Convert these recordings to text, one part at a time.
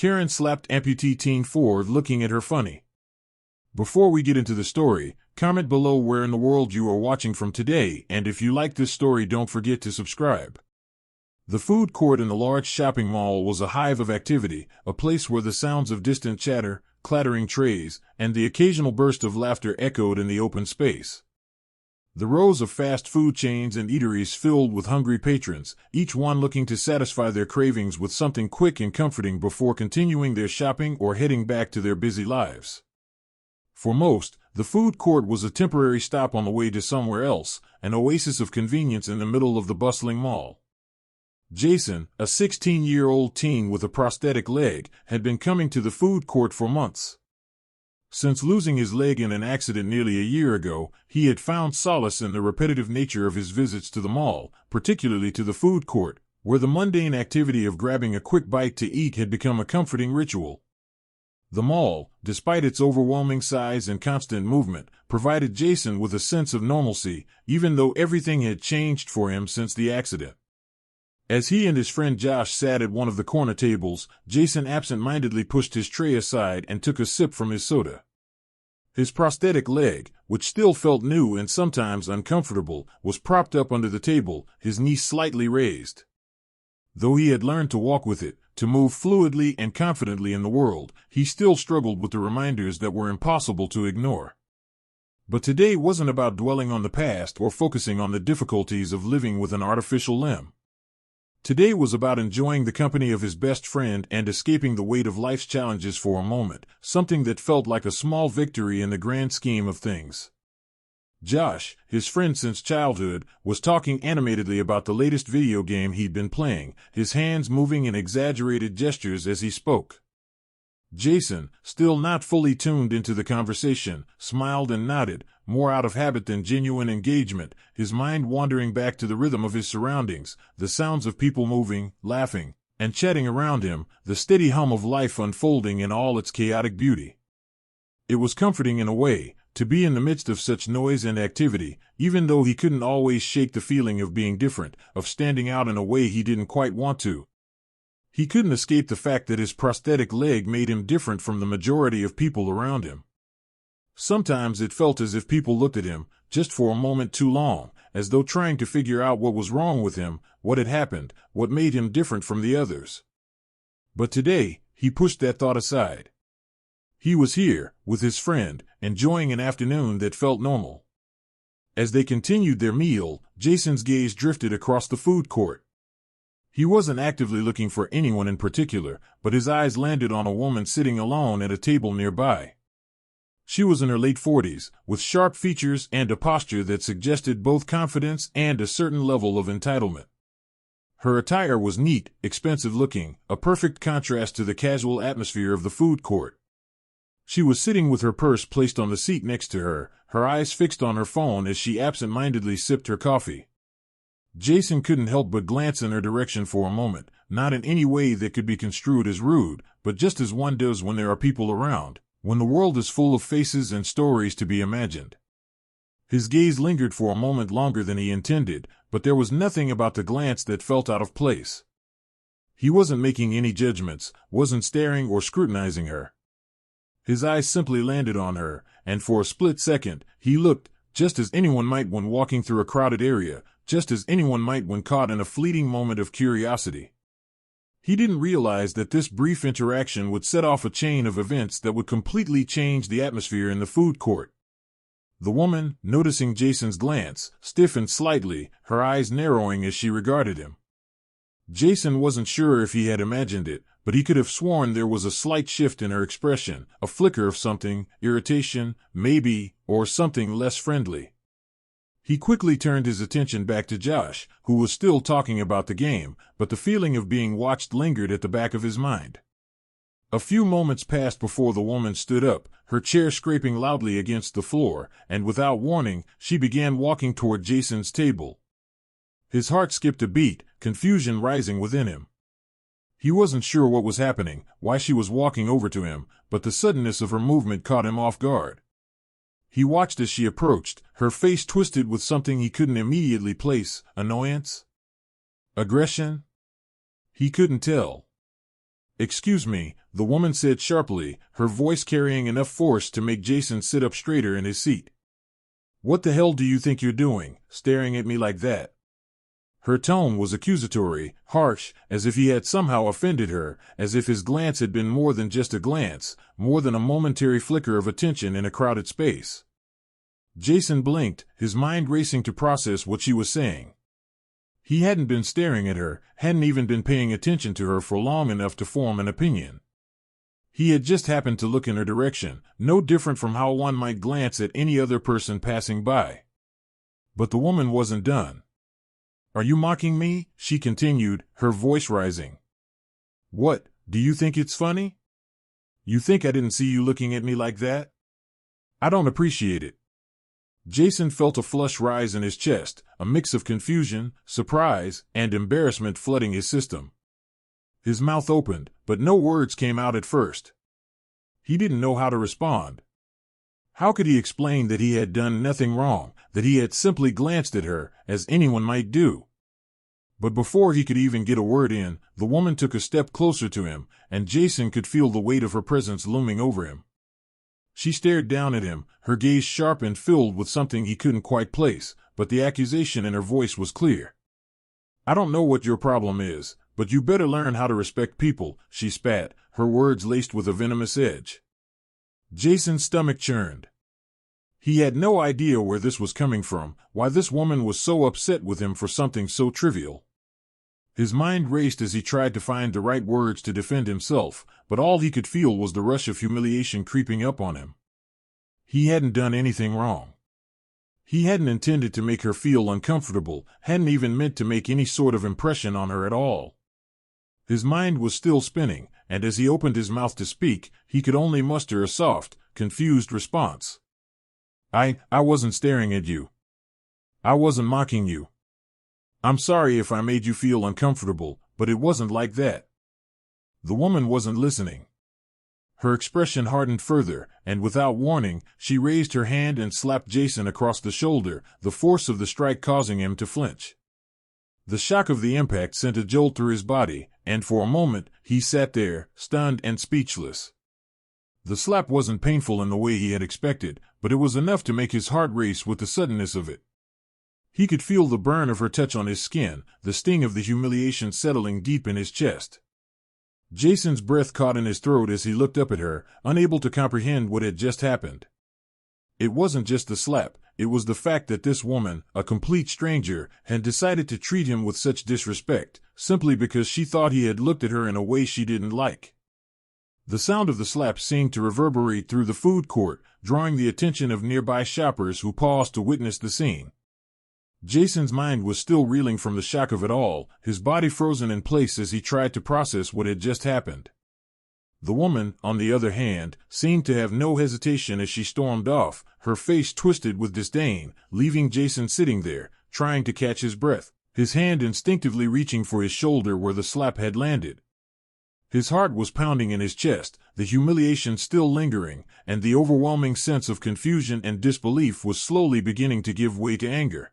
Karen slapped amputee teen Ford, looking at her funny. Before we get into the story, comment below where in the world you are watching from today, and if you like this story, don't forget to subscribe. The food court in the large shopping mall was a hive of activity, a place where the sounds of distant chatter, clattering trays, and the occasional burst of laughter echoed in the open space. The rows of fast food chains and eateries filled with hungry patrons, each one looking to satisfy their cravings with something quick and comforting before continuing their shopping or heading back to their busy lives. For most, the food court was a temporary stop on the way to somewhere else, an oasis of convenience in the middle of the bustling mall. Jason, a 16-year-old teen with a prosthetic leg, had been coming to the food court for months. Since losing his leg in an accident nearly a year ago, he had found solace in the repetitive nature of his visits to the mall, particularly to the food court, where the mundane activity of grabbing a quick bite to eat had become a comforting ritual. The mall, despite its overwhelming size and constant movement, provided Jason with a sense of normalcy, even though everything had changed for him since the accident. As he and his friend Josh sat at one of the corner tables, Jason absent-mindedly pushed his tray aside and took a sip from his soda. His prosthetic leg, which still felt new and sometimes uncomfortable, was propped up under the table, his knee slightly raised. Though he had learned to walk with it, to move fluidly and confidently in the world, he still struggled with the reminders that were impossible to ignore. But today wasn't about dwelling on the past or focusing on the difficulties of living with an artificial limb. Today was about enjoying the company of his best friend and escaping the weight of life's challenges for a moment, something that felt like a small victory in the grand scheme of things. Josh, his friend since childhood, was talking animatedly about the latest video game he'd been playing, his hands moving in exaggerated gestures as he spoke. Jason, still not fully tuned into the conversation, smiled and nodded, more out of habit than genuine engagement, his mind wandering back to the rhythm of his surroundings, the sounds of people moving, laughing, and chatting around him, the steady hum of life unfolding in all its chaotic beauty. It was comforting in a way, to be in the midst of such noise and activity, even though he couldn't always shake the feeling of being different, of standing out in a way he didn't quite want to. He couldn't escape the fact that his prosthetic leg made him different from the majority of people around him. Sometimes it felt as if people looked at him, just for a moment too long, as though trying to figure out what was wrong with him, what had happened, what made him different from the others. But today, he pushed that thought aside. He was here, with his friend, enjoying an afternoon that felt normal. As they continued their meal, Jason's gaze drifted across the food court. He wasn't actively looking for anyone in particular, but his eyes landed on a woman sitting alone at a table nearby. She was in her late 40s, with sharp features and a posture that suggested both confidence and a certain level of entitlement. Her attire was neat, expensive-looking, a perfect contrast to the casual atmosphere of the food court. She was sitting with her purse placed on the seat next to her, her eyes fixed on her phone as she absent-mindedly sipped her coffee. Jason couldn't help but glance in her direction for a moment, not in any way that could be construed as rude, but just as one does when there are people around, when the world is full of faces and stories to be imagined. His gaze lingered for a moment longer than he intended, but there was nothing about the glance that felt out of place. He wasn't making any judgments, wasn't staring or scrutinizing her. His eyes simply landed on her, and for a split second, he looked, just as anyone might when walking through a crowded area, just as anyone might when caught in a fleeting moment of curiosity. He didn't realize that this brief interaction would set off a chain of events that would completely change the atmosphere in the food court. The woman, noticing Jason's glance, stiffened slightly, her eyes narrowing as she regarded him. Jason wasn't sure if he had imagined it, but he could have sworn there was a slight shift in her expression, a flicker of something, irritation, maybe, or something less friendly. He quickly turned his attention back to Josh, who was still talking about the game, but the feeling of being watched lingered at the back of his mind. A few moments passed before the woman stood up, her chair scraping loudly against the floor, and without warning, she began walking toward Jason's table. His heart skipped a beat, confusion rising within him. He wasn't sure what was happening, why she was walking over to him, but the suddenness of her movement caught him off guard. He watched as she approached, her face twisted with something he couldn't immediately place, annoyance? Aggression? He couldn't tell. "Excuse me," the woman said sharply, her voice carrying enough force to make Jason sit up straighter in his seat. "What the hell do you think you're doing, staring at me like that?" Her tone was accusatory, harsh, as if he had somehow offended her, as if his glance had been more than just a glance, more than a momentary flicker of attention in a crowded space. Jason blinked, his mind racing to process what she was saying. He hadn't been staring at her, hadn't even been paying attention to her for long enough to form an opinion. He had just happened to look in her direction, no different from how one might glance at any other person passing by. But the woman wasn't done. "Are you mocking me?" she continued, her voice rising. "What, do you think it's funny? You think I didn't see you looking at me like that? I don't appreciate it." Jason felt a flush rise in his chest, a mix of confusion, surprise, and embarrassment flooding his system. His mouth opened, but no words came out at first. He didn't know how to respond. How could he explain that he had done nothing wrong, that he had simply glanced at her, as anyone might do? But before he could even get a word in, the woman took a step closer to him, and Jason could feel the weight of her presence looming over him. She stared down at him, her gaze sharp and filled with something he couldn't quite place, but the accusation in her voice was clear. "I don't know what your problem is, but you better learn how to respect people," she spat, her words laced with a venomous edge. Jason's stomach churned. He had no idea where this was coming from, why this woman was so upset with him for something so trivial. His mind raced as he tried to find the right words to defend himself, but all he could feel was the rush of humiliation creeping up on him. He hadn't done anything wrong. He hadn't intended to make her feel uncomfortable, hadn't even meant to make any sort of impression on her at all. His mind was still spinning, and as he opened his mouth to speak, he could only muster a soft, confused response. I wasn't staring at you. I wasn't mocking you. I'm sorry if I made you feel uncomfortable, but it wasn't like that." The woman wasn't listening. Her expression hardened further, and without warning, she raised her hand and slapped Jason across the shoulder, the force of the strike causing him to flinch. The shock of the impact sent a jolt through his body, and for a moment, he sat there, stunned and speechless. The slap wasn't painful in the way he had expected, but it was enough to make his heart race with the suddenness of it. He could feel the burn of her touch on his skin, the sting of the humiliation settling deep in his chest. Jason's breath caught in his throat as he looked up at her, unable to comprehend what had just happened. It wasn't just the slap, it was the fact that this woman, a complete stranger, had decided to treat him with such disrespect, simply because she thought he had looked at her in a way she didn't like. The sound of the slap seemed to reverberate through the food court, drawing the attention of nearby shoppers who paused to witness the scene. Jason's mind was still reeling from the shock of it all, his body frozen in place as he tried to process what had just happened. The woman, on the other hand, seemed to have no hesitation as she stormed off, her face twisted with disdain, leaving Jason sitting there, trying to catch his breath, his hand instinctively reaching for his shoulder where the slap had landed. His heart was pounding in his chest, the humiliation still lingering, and the overwhelming sense of confusion and disbelief was slowly beginning to give way to anger.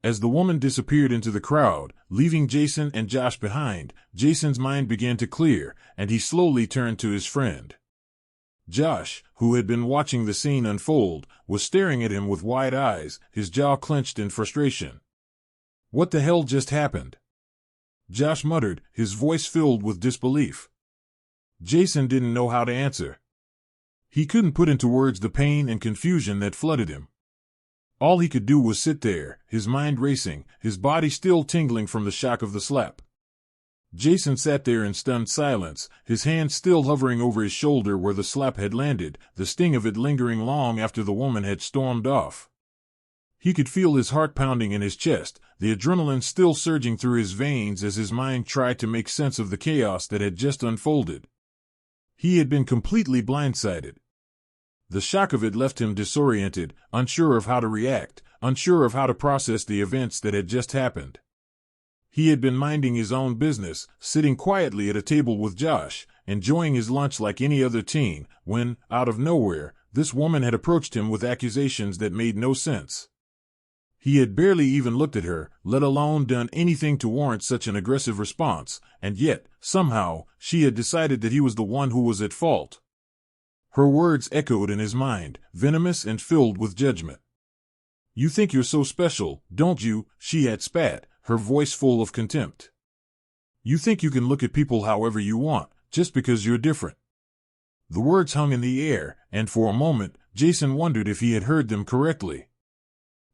As the woman disappeared into the crowd, leaving Jason and Josh behind, Jason's mind began to clear, and he slowly turned to his friend. Josh, who had been watching the scene unfold, was staring at him with wide eyes, his jaw clenched in frustration. "What the hell just happened?" Josh muttered, his voice filled with disbelief. Jason didn't know how to answer. He couldn't put into words the pain and confusion that flooded him. All he could do was sit there, his mind racing, his body still tingling from the shock of the slap. Jason sat there in stunned silence, his hand still hovering over his shoulder where the slap had landed, the sting of it lingering long after the woman had stormed off. He could feel his heart pounding in his chest, the adrenaline still surging through his veins as his mind tried to make sense of the chaos that had just unfolded. He had been completely blindsided. The shock of it left him disoriented, unsure of how to react, unsure of how to process the events that had just happened. He had been minding his own business, sitting quietly at a table with Josh, enjoying his lunch like any other teen, when, out of nowhere, this woman had approached him with accusations that made no sense. He had barely even looked at her, let alone done anything to warrant such an aggressive response, and yet, somehow, she had decided that he was the one who was at fault. Her words echoed in his mind, venomous and filled with judgment. "You think you're so special, don't you?" she had spat, her voice full of contempt. "You think you can look at people however you want, just because you're different." The words hung in the air, and for a moment, Jason wondered if he had heard them correctly.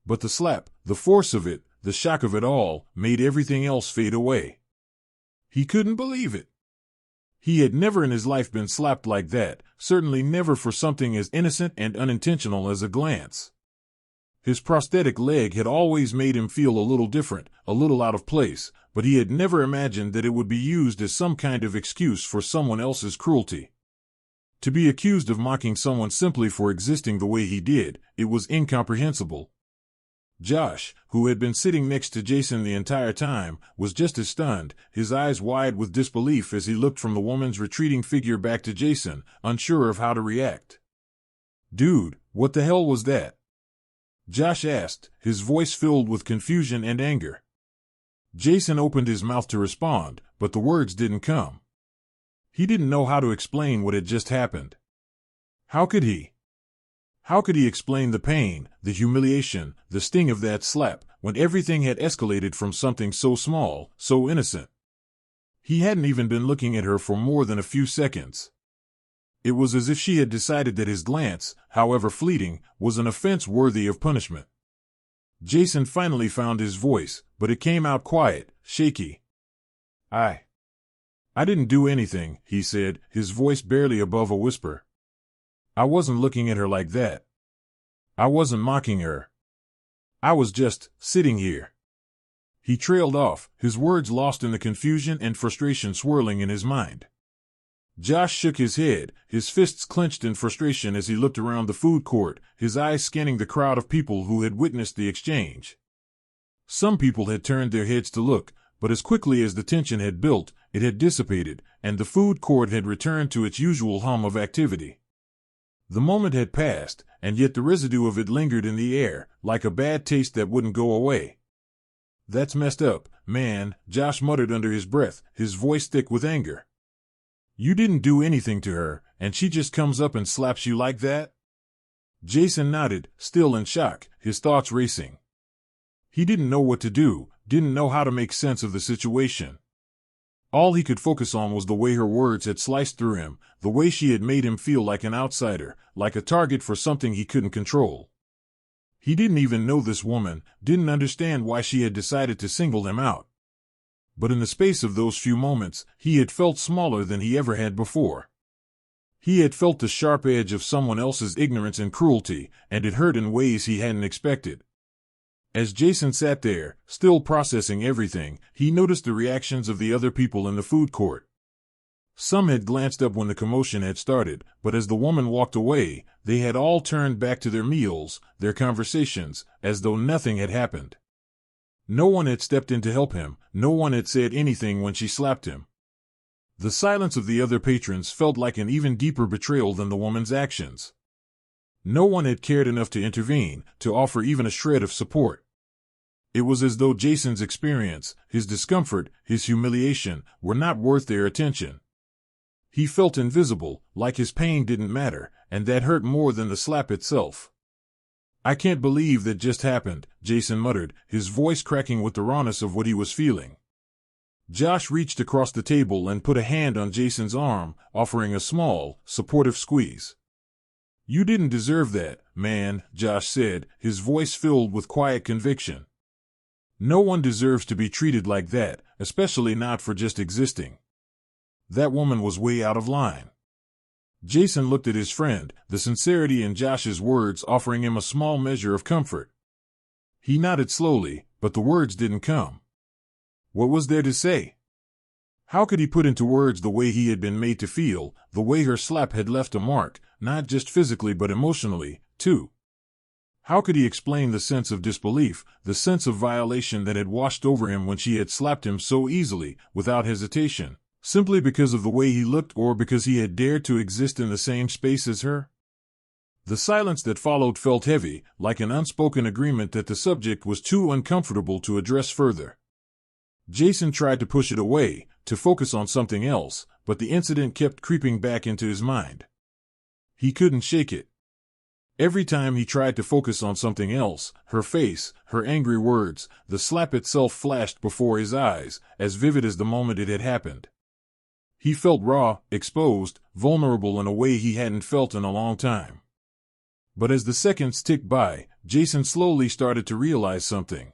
But the slap, the force of it, the shock of it all, made everything else fade away. He couldn't believe it. He had never in his life been slapped like that, certainly never for something as innocent and unintentional as a glance. His prosthetic leg had always made him feel a little different, a little out of place, but he had never imagined that it would be used as some kind of excuse for someone else's cruelty. To be accused of mocking someone simply for existing the way he did, it was incomprehensible. Josh, who had been sitting next to Jason the entire time, was just as stunned, his eyes wide with disbelief as he looked from the woman's retreating figure back to Jason, unsure of how to react. "Dude, what the hell was that?" Josh asked, his voice filled with confusion and anger. Jason opened his mouth to respond, but the words didn't come. He didn't know how to explain what had just happened. How could he? How could he explain the pain, the humiliation, the sting of that slap, when everything had escalated from something so small, so innocent? He hadn't even been looking at her for more than a few seconds. It was as if she had decided that his glance, however fleeting, was an offense worthy of punishment. Jason finally found his voice, but it came out quiet, shaky. I didn't do anything," he said, his voice barely above a whisper. "I wasn't looking at her like that. I wasn't mocking her. I was just sitting here." He trailed off, his words lost in the confusion and frustration swirling in his mind. Josh shook his head, his fists clenched in frustration as he looked around the food court, his eyes scanning the crowd of people who had witnessed the exchange. Some people had turned their heads to look, but as quickly as the tension had built, it had dissipated, and the food court had returned to its usual hum of activity. The moment had passed, and yet the residue of it lingered in the air, like a bad taste that wouldn't go away. "That's messed up, man," Josh muttered under his breath, his voice thick with anger. "You didn't do anything to her, and she just comes up and slaps you like that?" Jason nodded, still in shock, his thoughts racing. He didn't know what to do, didn't know how to make sense of the situation. All he could focus on was the way her words had sliced through him, the way she had made him feel like an outsider, like a target for something he couldn't control. He didn't even know this woman, didn't understand why she had decided to single him out. But in the space of those few moments, he had felt smaller than he ever had before. He had felt the sharp edge of someone else's ignorance and cruelty, and it hurt in ways he hadn't expected. As Jason sat there, still processing everything, he noticed the reactions of the other people in the food court. Some had glanced up when the commotion had started, but as the woman walked away, they had all turned back to their meals, their conversations, as though nothing had happened. No one had stepped in to help him, no one had said anything when she slapped him. The silence of the other patrons felt like an even deeper betrayal than the woman's actions. No one had cared enough to intervene, to offer even a shred of support. It was as though Jason's experience, his discomfort, his humiliation, were not worth their attention. He felt invisible, like his pain didn't matter, and that hurt more than the slap itself. "I can't believe that just happened," Jason muttered, his voice cracking with the rawness of what he was feeling. Josh reached across the table and put a hand on Jason's arm, offering a small, supportive squeeze. "You didn't deserve that, man," Josh said, his voice filled with quiet conviction. "No one deserves to be treated like that, especially not for just existing. That woman was way out of line." Jason looked at his friend, the sincerity in Josh's words offering him a small measure of comfort. He nodded slowly, but the words didn't come. What was there to say? How could he put into words the way he had been made to feel, the way her slap had left a mark, not just physically but emotionally, too? How could he explain the sense of disbelief, the sense of violation that had washed over him when she had slapped him so easily, without hesitation, simply because of the way he looked or because he had dared to exist in the same space as her? The silence that followed felt heavy, like an unspoken agreement that the subject was too uncomfortable to address further. Jason tried to push it away, to focus on something else, but the incident kept creeping back into his mind. He couldn't shake it. Every time he tried to focus on something else, her face, her angry words, the slap itself flashed before his eyes, as vivid as the moment it had happened. He felt raw, exposed, vulnerable in a way he hadn't felt in a long time. But as the seconds ticked by, Jason slowly started to realize something.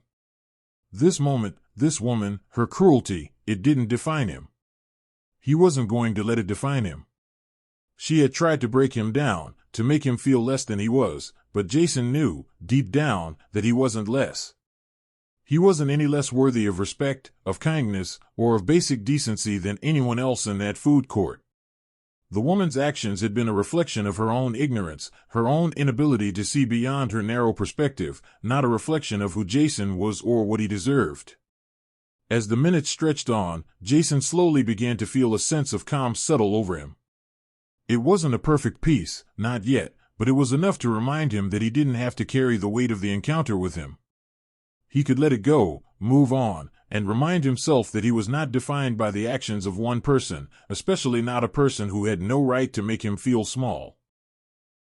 This moment, this woman, her cruelty, it didn't define him. He wasn't going to let it define him. She had tried to break him down, to make him feel less than he was, but Jason knew, deep down, that he wasn't less. He wasn't any less worthy of respect, of kindness, or of basic decency than anyone else in that food court. The woman's actions had been a reflection of her own ignorance, her own inability to see beyond her narrow perspective, not a reflection of who Jason was or what he deserved. As the minutes stretched on, Jason slowly began to feel a sense of calm settle over him. It wasn't a perfect peace, not yet, but it was enough to remind him that he didn't have to carry the weight of the encounter with him. He could let it go, move on, and remind himself that he was not defined by the actions of one person, especially not a person who had no right to make him feel small.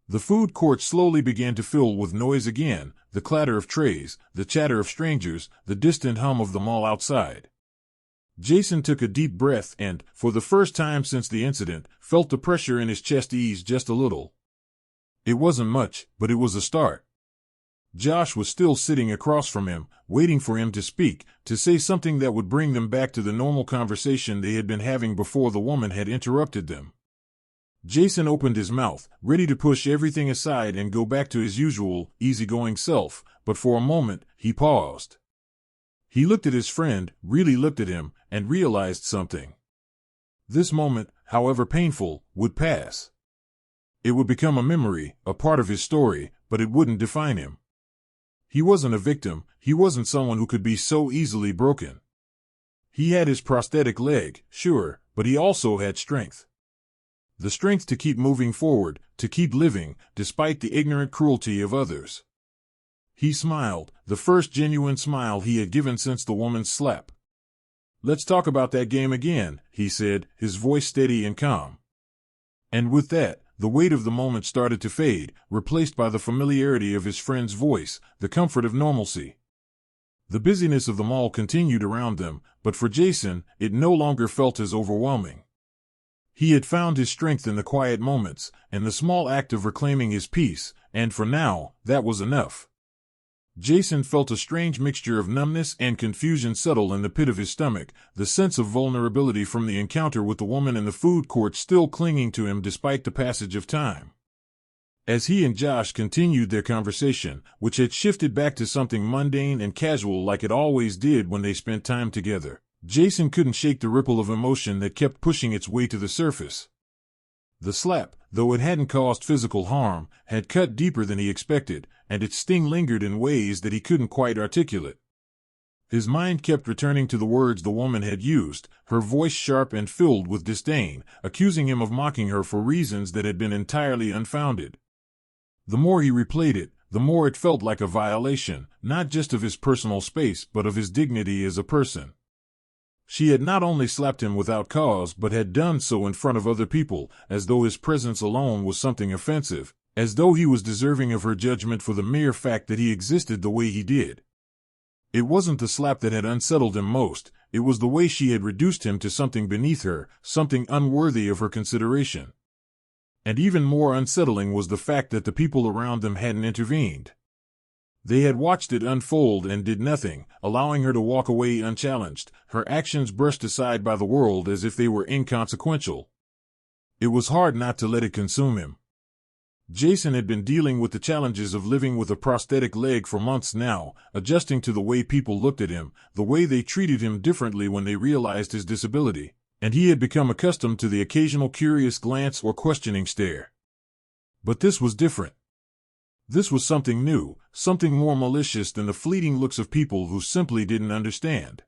The food court slowly began to fill with noise again, the clatter of trays, the chatter of strangers, the distant hum of the mall outside. Jason took a deep breath and, for the first time since the incident, felt the pressure in his chest ease just a little. It wasn't much, but it was a start. Josh was still sitting across from him, waiting for him to speak, to say something that would bring them back to the normal conversation they had been having before the woman had interrupted them. Jason opened his mouth, ready to push everything aside and go back to his usual, easygoing self, but for a moment, he paused. He looked at his friend, really looked at him, and realized something. This moment, however painful, would pass. It would become a memory, a part of his story, but it wouldn't define him. He wasn't a victim, he wasn't someone who could be so easily broken. He had his prosthetic leg, sure, but he also had strength. The strength to keep moving forward, to keep living, despite the ignorant cruelty of others. He smiled, the first genuine smile he had given since the woman's slap. "Let's talk about that game again," he said, his voice steady and calm. And with that, the weight of the moment started to fade, replaced by the familiarity of his friend's voice, the comfort of normalcy. The busyness of the mall continued around them, but for Jason, it no longer felt as overwhelming. He had found his strength in the quiet moments, and the small act of reclaiming his peace, and for now, that was enough. Jason felt a strange mixture of numbness and confusion settle in the pit of his stomach, the sense of vulnerability from the encounter with the woman in the food court still clinging to him despite the passage of time. As he and Josh continued their conversation, which had shifted back to something mundane and casual like it always did when they spent time together, Jason couldn't shake the ripple of emotion that kept pushing its way to the surface. The slap, though it hadn't caused physical harm, had cut deeper than he expected, and its sting lingered in ways that he couldn't quite articulate. His mind kept returning to the words the woman had used, her voice sharp and filled with disdain, accusing him of mocking her for reasons that had been entirely unfounded. The more he replayed it, the more it felt like a violation, not just of his personal space but of his dignity as a person. She had not only slapped him without cause but had done so in front of other people, as though his presence alone was something offensive, as though he was deserving of her judgment for the mere fact that he existed the way he did. It wasn't the slap that had unsettled him most, it was the way she had reduced him to something beneath her, something unworthy of her consideration. And even more unsettling was the fact that the people around them hadn't intervened. They had watched it unfold and did nothing, allowing her to walk away unchallenged, her actions brushed aside by the world as if they were inconsequential. It was hard not to let it consume him. Jason had been dealing with the challenges of living with a prosthetic leg for months now, adjusting to the way people looked at him, the way they treated him differently when they realized his disability, and he had become accustomed to the occasional curious glance or questioning stare. But this was different. This was something new, something more malicious than the fleeting looks of people who simply didn't understand.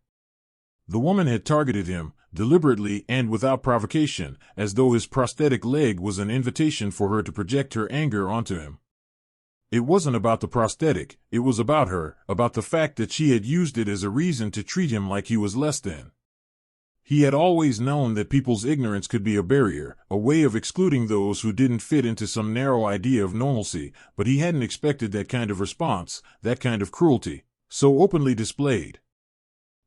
The woman had targeted him, deliberately and without provocation, as though his prosthetic leg was an invitation for her to project her anger onto him. It wasn't about the prosthetic, it was about her, about the fact that she had used it as a reason to treat him like he was less than. He had always known that people's ignorance could be a barrier, a way of excluding those who didn't fit into some narrow idea of normalcy, but he hadn't expected that kind of response, that kind of cruelty, so openly displayed.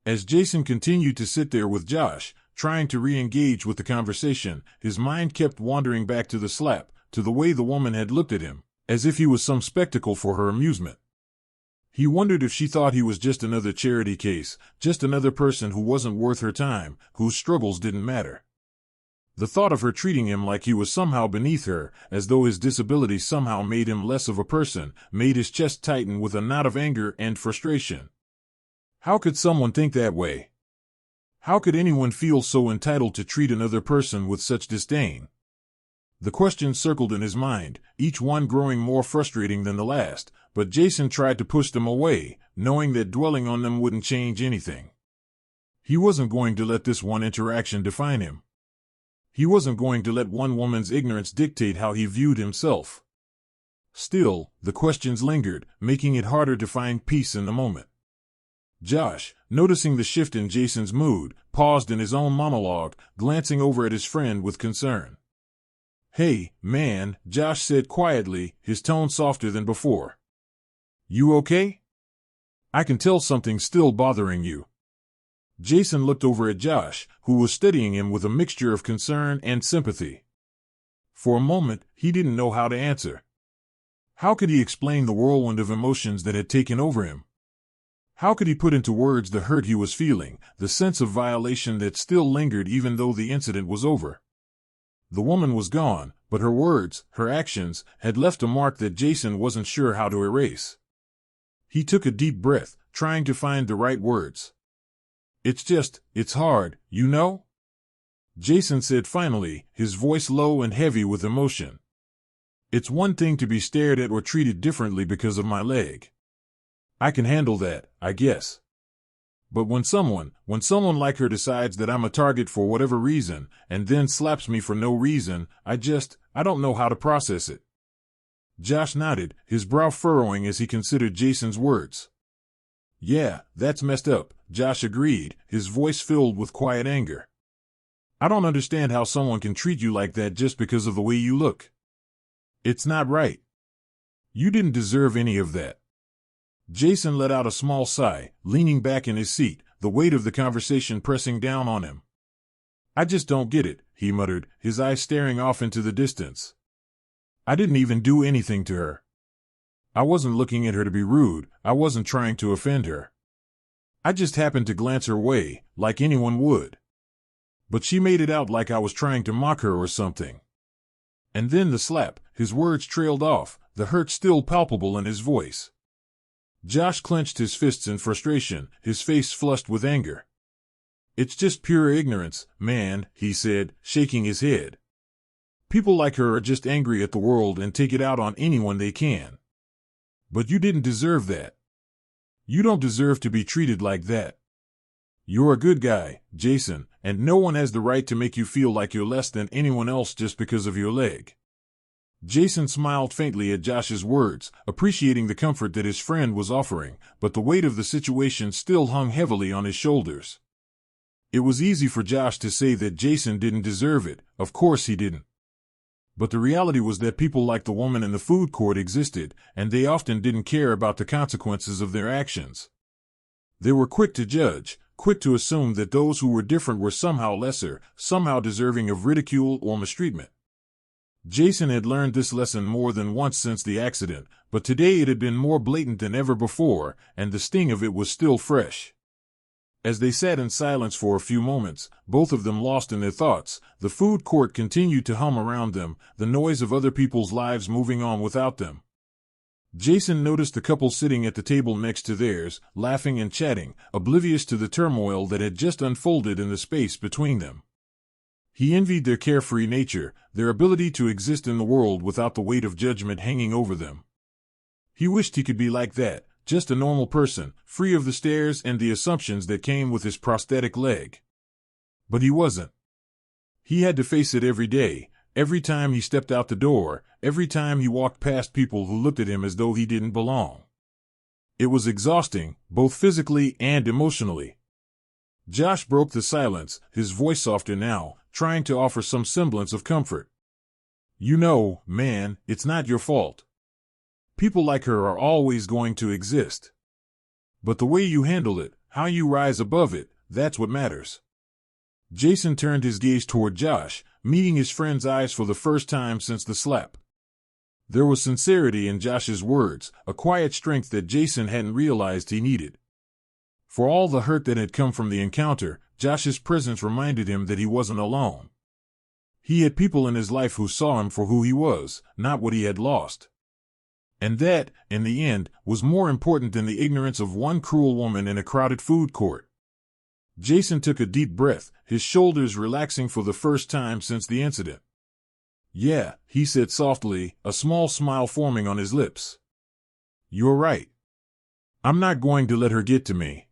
As Jason continued to sit there with Josh, trying to re-engage with the conversation, his mind kept wandering back to the slap, to the way the woman had looked at him, as if he was some spectacle for her amusement. He wondered if she thought he was just another charity case, just another person who wasn't worth her time, whose struggles didn't matter. The thought of her treating him like he was somehow beneath her, as though his disability somehow made him less of a person, made his chest tighten with a knot of anger and frustration. How could someone think that way? How could anyone feel so entitled to treat another person with such disdain? The questions circled in his mind, each one growing more frustrating than the last, but Jason tried to push them away, knowing that dwelling on them wouldn't change anything. He wasn't going to let this one interaction define him. He wasn't going to let one woman's ignorance dictate how he viewed himself. Still, the questions lingered, making it harder to find peace in the moment. Josh, noticing the shift in Jason's mood, paused in his own monologue, glancing over at his friend with concern. "Hey, man," Josh said quietly, his tone softer than before. "You okay? I can tell something's still bothering you." Jason looked over at Josh, who was studying him with a mixture of concern and sympathy. For a moment, he didn't know how to answer. How could he explain the whirlwind of emotions that had taken over him? How could he put into words the hurt he was feeling, the sense of violation that still lingered even though the incident was over? The woman was gone, but her words, her actions, had left a mark that Jason wasn't sure how to erase. He took a deep breath, trying to find the right words. It's hard, you know?" Jason said finally, his voice low and heavy with emotion. "It's one thing to be stared at or treated differently because of my leg. I can handle that, I guess. But when someone like her decides that I'm a target for whatever reason, and then slaps me for no reason, I don't know how to process it." Josh nodded, his brow furrowing as he considered Jason's words. "Yeah, that's messed up," Josh agreed, his voice filled with quiet anger. "I don't understand how someone can treat you like that just because of the way you look. It's not right. You didn't deserve any of that." Jason let out a small sigh, leaning back in his seat, the weight of the conversation pressing down on him. "I just don't get it," he muttered, his eyes staring off into the distance. "I didn't even do anything to her. I wasn't looking at her to be rude, I wasn't trying to offend her. I just happened to glance her way, like anyone would. But she made it out like I was trying to mock her or something." And then the slap, his words trailed off, the hurt still palpable in his voice. Josh clenched his fists in frustration, his face flushed with anger. "It's just pure ignorance, man," he said, shaking his head. "People like her are just angry at the world and take it out on anyone they can. But you didn't deserve that. You don't deserve to be treated like that. You're a good guy, Jason, and no one has the right to make you feel like you're less than anyone else just because of your leg." Jason smiled faintly at Josh's words, appreciating the comfort that his friend was offering, but the weight of the situation still hung heavily on his shoulders. It was easy for Josh to say that Jason didn't deserve it, of course he didn't. But the reality was that people like the woman in the food court existed, and they often didn't care about the consequences of their actions. They were quick to judge, quick to assume that those who were different were somehow lesser, somehow deserving of ridicule or mistreatment. Jason had learned this lesson more than once since the accident, but today it had been more blatant than ever before, and the sting of it was still fresh. As they sat in silence for a few moments, both of them lost in their thoughts, the food court continued to hum around them, the noise of other people's lives moving on without them. Jason noticed the couple sitting at the table next to theirs, laughing and chatting, oblivious to the turmoil that had just unfolded in the space between them. He envied their carefree nature, their ability to exist in the world without the weight of judgment hanging over them. He wished he could be like that, just a normal person, free of the stares and the assumptions that came with his prosthetic leg. But he wasn't. He had to face it every day, every time he stepped out the door, every time he walked past people who looked at him as though he didn't belong. It was exhausting, both physically and emotionally. Josh broke the silence, his voice softer now, trying to offer some semblance of comfort. You know, man, it's not your fault. People like her are always going to exist. But the way you handle it, how you rise above it, that's what matters. Jason turned his gaze toward Josh, meeting his friend's eyes for the first time since the slap. There was sincerity in Josh's words, a quiet strength that Jason hadn't realized he needed. For all the hurt that had come from the encounter, Josh's presence reminded him that he wasn't alone. He had people in his life who saw him for who he was, not what he had lost. And that, in the end, was more important than the ignorance of one cruel woman in a crowded food court. Jason took a deep breath, his shoulders relaxing for the first time since the incident. Yeah, he said softly, a small smile forming on his lips. You're right. I'm not going to let her get to me.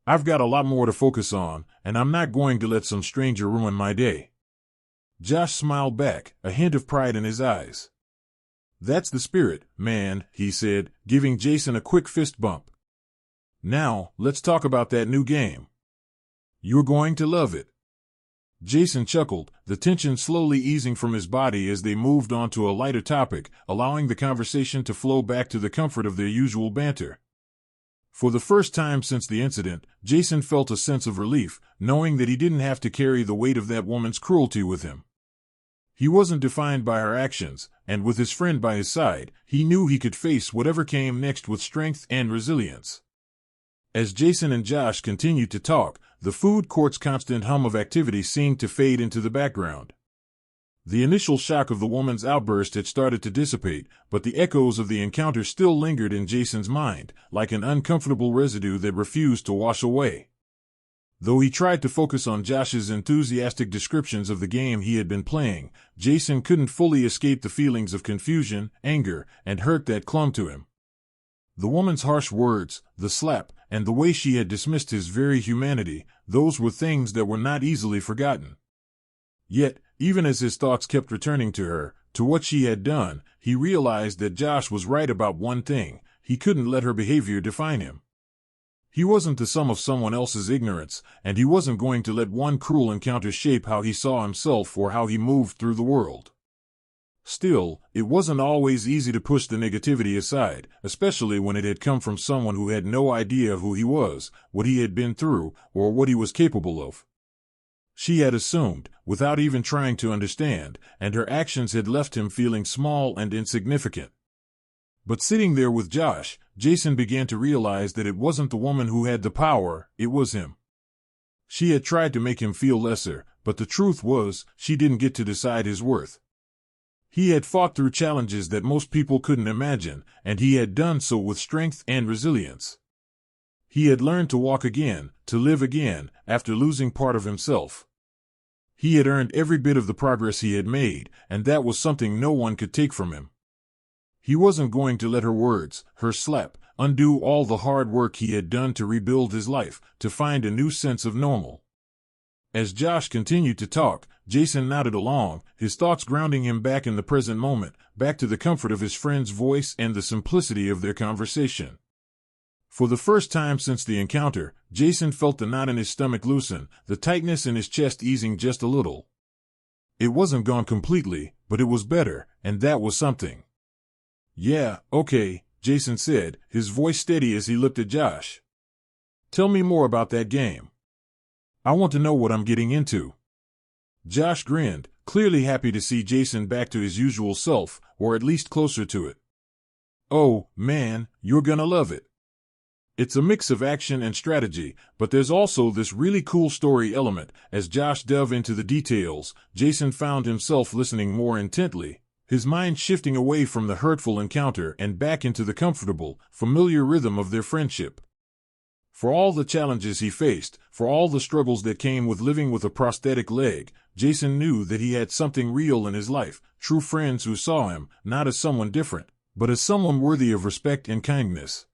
I've got a lot more to focus on, and I'm not going to let some stranger ruin my day. Josh smiled back, a hint of pride in his eyes. That's the spirit, man, he said, giving Jason a quick fist bump. Now, let's talk about that new game. You're going to love it. Jason chuckled, the tension slowly easing from his body as they moved on to a lighter topic, allowing the conversation to flow back to the comfort of their usual banter. For the first time since the incident, Jason felt a sense of relief, knowing that he didn't have to carry the weight of that woman's cruelty with him. He wasn't defined by her actions, and with his friend by his side, he knew he could face whatever came next with strength and resilience. As Jason and Josh continued to talk, the food court's constant hum of activity seemed to fade into the background. The initial shock of the woman's outburst had started to dissipate, but the echoes of the encounter still lingered in Jason's mind, like an uncomfortable residue that refused to wash away. Though he tried to focus on Josh's enthusiastic descriptions of the game he had been playing, Jason couldn't fully escape the feelings of confusion, anger, and hurt that clung to him. The woman's harsh words, the slap, and the way she had dismissed his very humanity, those were things that were not easily forgotten. Yet, even as his thoughts kept returning to her, to what she had done, he realized that Josh was right about one thing: he couldn't let her behavior define him. He wasn't the sum of someone else's ignorance, and he wasn't going to let one cruel encounter shape how he saw himself or how he moved through the world. Still, it wasn't always easy to push the negativity aside, especially when it had come from someone who had no idea who he was, what he had been through, or what he was capable of. She had assumed, without even trying to understand, and her actions had left him feeling small and insignificant. But sitting there with Josh, Jason began to realize that it wasn't the woman who had the power, it was him. She had tried to make him feel lesser, but the truth was, she didn't get to decide his worth. He had fought through challenges that most people couldn't imagine, and he had done so with strength and resilience. He had learned to walk again, to live again, after losing part of himself. He had earned every bit of the progress he had made, and that was something no one could take from him. He wasn't going to let her words, her slap, undo all the hard work he had done to rebuild his life, to find a new sense of normal. As Josh continued to talk, Jason nodded along, his thoughts grounding him back in the present moment, back to the comfort of his friend's voice and the simplicity of their conversation. For the first time since the encounter, Jason felt the knot in his stomach loosen, the tightness in his chest easing just a little. It wasn't gone completely, but it was better, and that was something. Yeah, okay, Jason said, his voice steady as he looked at Josh. Tell me more about that game. I want to know what I'm getting into. Josh grinned, clearly happy to see Jason back to his usual self, or at least closer to it. Oh, man, you're gonna love it. It's a mix of action and strategy, but there's also this really cool story element. As Josh dove into the details, Jason found himself listening more intently, his mind shifting away from the hurtful encounter and back into the comfortable, familiar rhythm of their friendship. For all the challenges he faced, for all the struggles that came with living with a prosthetic leg, Jason knew that he had something real in his life, true friends who saw him, not as someone different, but as someone worthy of respect and kindness.